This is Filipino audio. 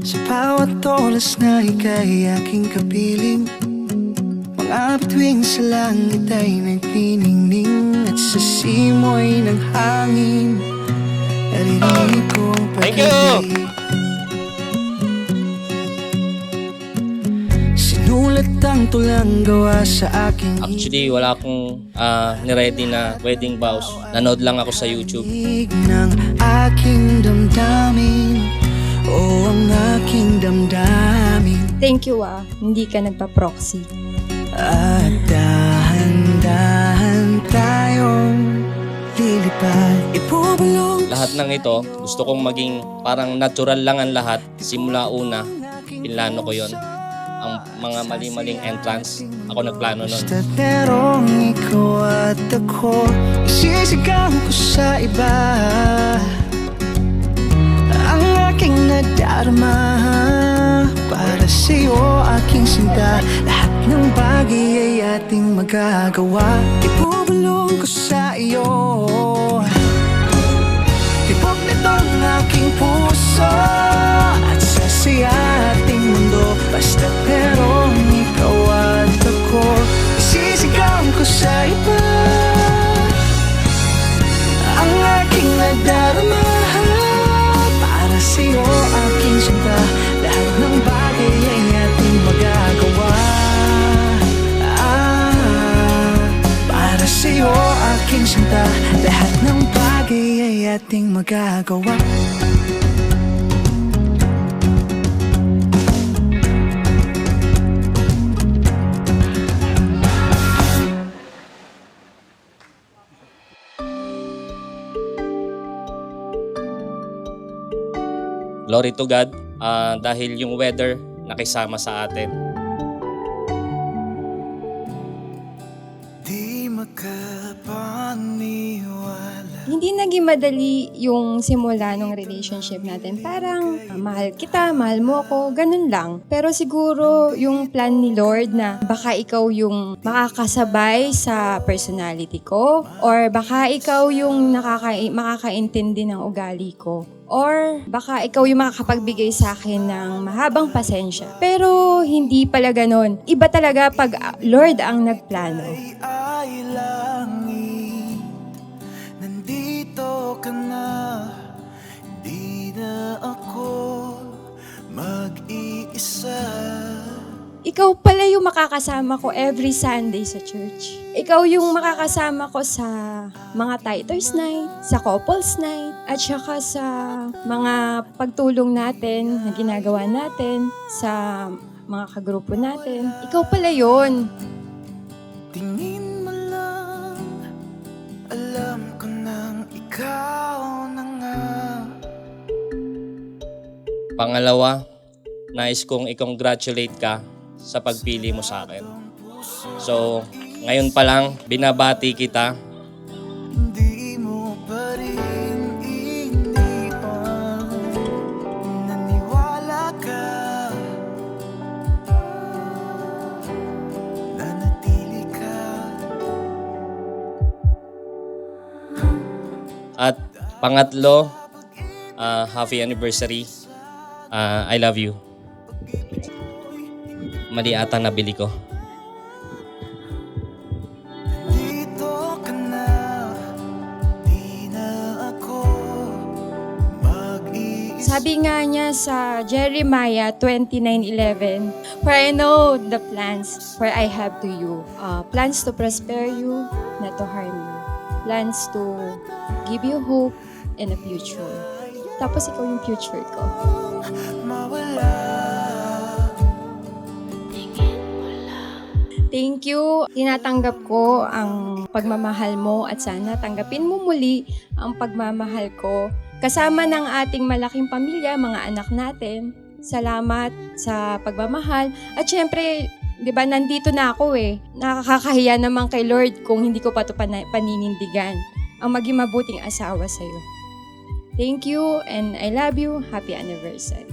Sa bawat oras na ika'y aking kapiling, mga bituin sa langit ay nagniningning, at sa simoy ng hangin naririnig ko Thank you! Sinulat ang tulang gawa sa aking Actually, wala akong niready na wedding vows. Nanood lang ako sa YouTube. ibig ng aking damdamin, o ang aking damdamin. Thank you hindi ka nagpa-proxy. At dahan-dahan tayong lilipad, ibubulong. Lahat ng ito, gusto kong maging parang natural lang ang lahat. Simula una, pinlano ko yon. Ang mga mali-maling entrance, ako nagplano nun. Basta't merong ikaw at ako, isisigaw ko sa iba ang aking nadarama. Para sa'yo aking sinta, lahat ng bagay ay ating magagawa. Ibubulong ko sa iyo, tibok nitong aking puso, at sasaya ating mundo. Basta't merong ikaw at ako, isisigaw ko sa iba ang aking nadarama. Para sa'yo aking sinta, lahat ng bagay ay ating magagawa. Para sa'yo aking sinta, lahat ng bagay ay ating magagawa. Glory to God, dahil yung weather nakisama sa atin. Di makapaniwala. Hindi naging madali yung simula ng relationship natin. Parang mahal kita, mahal mo ako, ganun lang. Pero siguro yung plan ni Lord na baka ikaw yung makakasabay sa personality ko, or baka ikaw yung makakaintindi ng ugali ko, or baka ikaw yung makakapagbigay sa akin ng mahabang pasensya. Pero hindi pala ganon. Iba talaga pag Lord ang nagplano. Ay langit, nandito ka na, hindi na ako mag-iisa. Ikaw pala yung makakasama ko every Sunday sa church. Ikaw yung makakasama ko sa mga titers night, sa couples night, at saka sa mga pagtulong natin na ginagawa natin sa mga kagrupo natin. Ikaw pala yun. Tingin mo lang, alam ko nang ikaw na nga. Pangalawa, nais kong i-congratulate ka sa pagpili mo sa akin. So, ngayon pa lang, binabati kita. Hindi mo pa rin inipan, naniwala ka, nanatili ka. At pangatlo, happy anniversary. I love you. Mali ata nabili ko. Dito ka na, di na ako mag-iisa. Sabi nga niya sa Jeremiah 29:11, "For I know the plans for I have to you, plans to prosper you, not to harm you, plans to give you hope and a future." Tapos ikaw yung future ko. Mawala. Thank you. Tinatanggap ko ang pagmamahal mo at sana tanggapin mo muli ang pagmamahal ko. Kasama ng ating malaking pamilya, mga anak natin. Salamat sa pagmamahal. At syempre, di ba, nandito na ako eh. Nakakahiya naman kay Lord kung hindi ko pa ito paninindigan. Ang maging mabuting asawa sa'yo. Thank you and I love you. Happy anniversary.